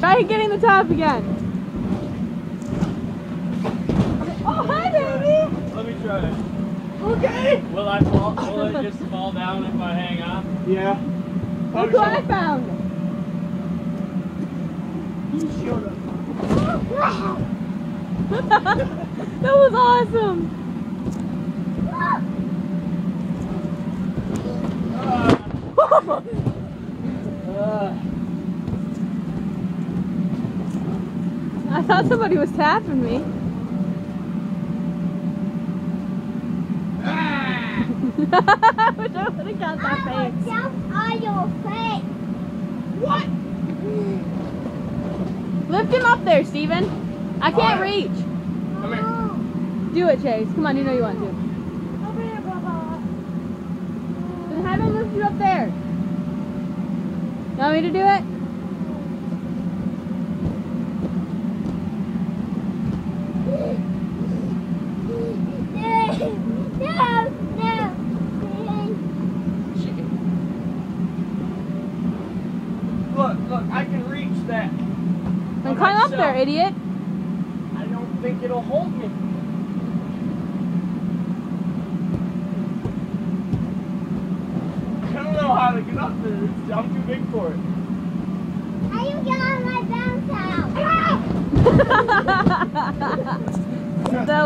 Try getting the top again. Oh, hi, baby. Let me try it. Okay. Will I fall? Will it just fall down if I hang on? Yeah. Look what I found. He showed up. That was awesome. I thought somebody was tapping me. I wish I would have got that face. Jump on your face. What? Lift him up there, Steven. I can't Alright. reach. Come here. Do it, Chase. Come on, you know you want to. Over here, Papa. Then have him lift you up there. You want me to do it? Look, I can reach that. Then climb up there, idiot. I don't think it'll hold me. I don't know how to get up there. I'm too big for it. How you get on my bounce house? That